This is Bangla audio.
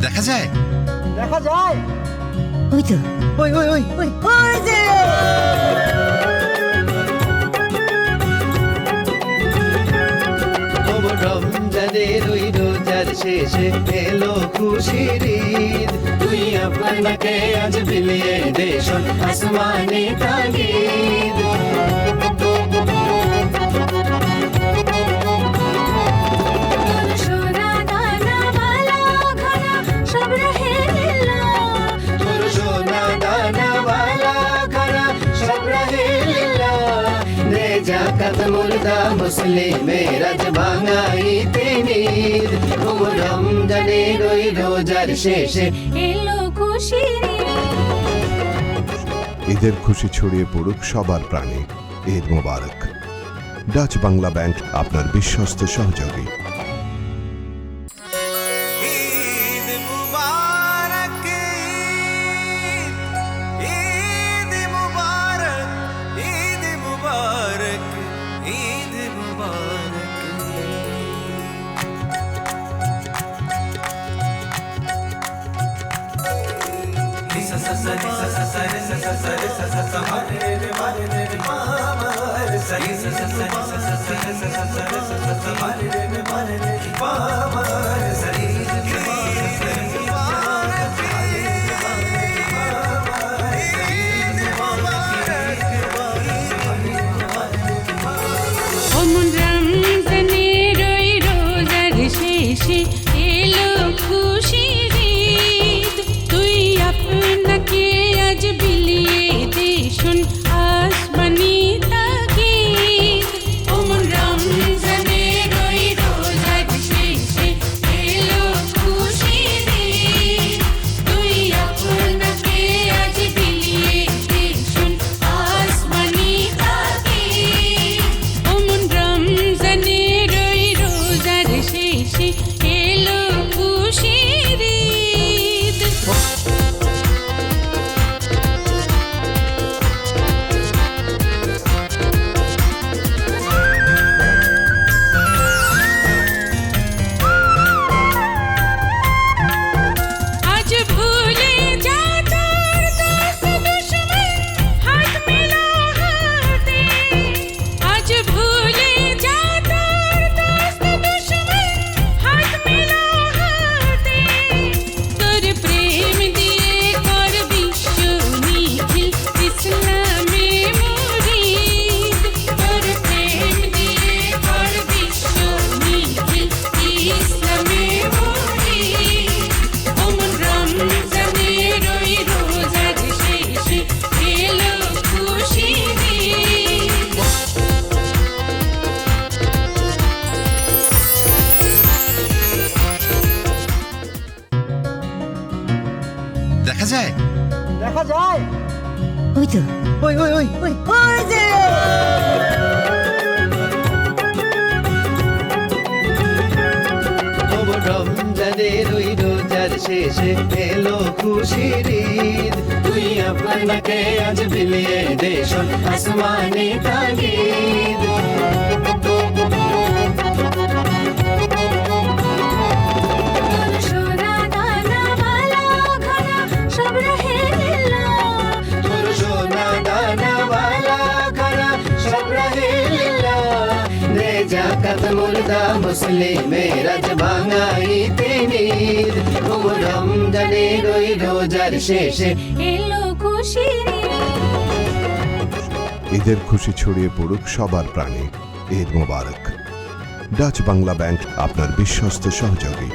দেখা যায় দেখা যায়। ওই তো, ওই ওই ওই ওই ওই যে রমজানের ওই রোজার শেষে এলো খুশির ঈদ, তুই আপনাকে আজ বিলিয়ে দে শোন আসমানে তাগিদ। सोना दाना वाला घड़ा सब रहे लीला, তোর সোনা দানা वाला ঘরা সব রহে লীলা, দে জাকাত মুর্দা মুসলিমের আজ ভাঙাই তিনির। রমজানের ওই রোজার শেষে এলো খুশির ঈদের খুশি ছড়িয়ে পড়ুক সবার প্রাণে। ঈদ মোবারক। ডাচ বাংলা ব্যাংক আপনার বিশ্বস্ত সহযোগী। ঈদ মুবারক, ঈদ মুবারক, ঈদ মুবারক, ঈদ মুবারক। নিসা সা সা নিসা সা সা রে সা সা সা রে সা সা সা মা রে রে মা রে রে মা মা রে সা নিসা সা সা নিসা সা সা রে সা সা সা রে সা সা সা মা রে রে মা রে রে মা মা রে সা ঈদ মুবারক, ঈদ মুবারক। অমন রমজানের ওই রোজার শেষে এলো খুশির ঈদ, তুই আপনাকে আজ বিলিয়ে দে শোন আসমানি তাগিদ। অমন রমজানের ওই রোজার শেষে এলো খুশির ঈদ, তুই আপনাকে আজ বিলিয়ে দে শোন আসমানি তাগিদ। অমন রমজানের ওই রোজার শেষে এলো খুশির ঈদ। আজ ভুলে যা তোর দোস্ত দুশমন, হাত মেলা হাতে। আজ ভুলে যা তোর দোস্ত দুশমন, হাত মেলা হাতে। তোর প্রেম দিয়ে কর বিশ্ব নিখিল ইসলামে মুরিদ, তোর প্রেম দিয়ে কর বিশ্ব নিখিল ইসলামে মুরিদ। অমন রমজানের ওই রোজার শেষে এলো খুশির ঈদ। দেখা যায় দেখা যায়। ওই তো, ওই ওই ওই ওই ওই যে রমজানের ওই রোজার শেষে এলো খুশির ঈদ, তুই আপনাকে আজ বিলিয়ে দে শোন আসমানে তাগিদ। सोना दाना वाला घड़ा सब रहे लीला, তোর সোনা দানা वाला ঘরা সব রহে লীলা, দে জাকাত মুর্দা মুসলিমের আজ ভাঙাই তিনির। রমজানের ওই রোজার শেষে এলো খুশির ঈদের খুশি ছড়িয়ে পড়ুক সবার প্রাণে। ঈদ মোবারক। ডাচ বাংলা ব্যাংক আপনার বিশ্বস্ত সহযোগী।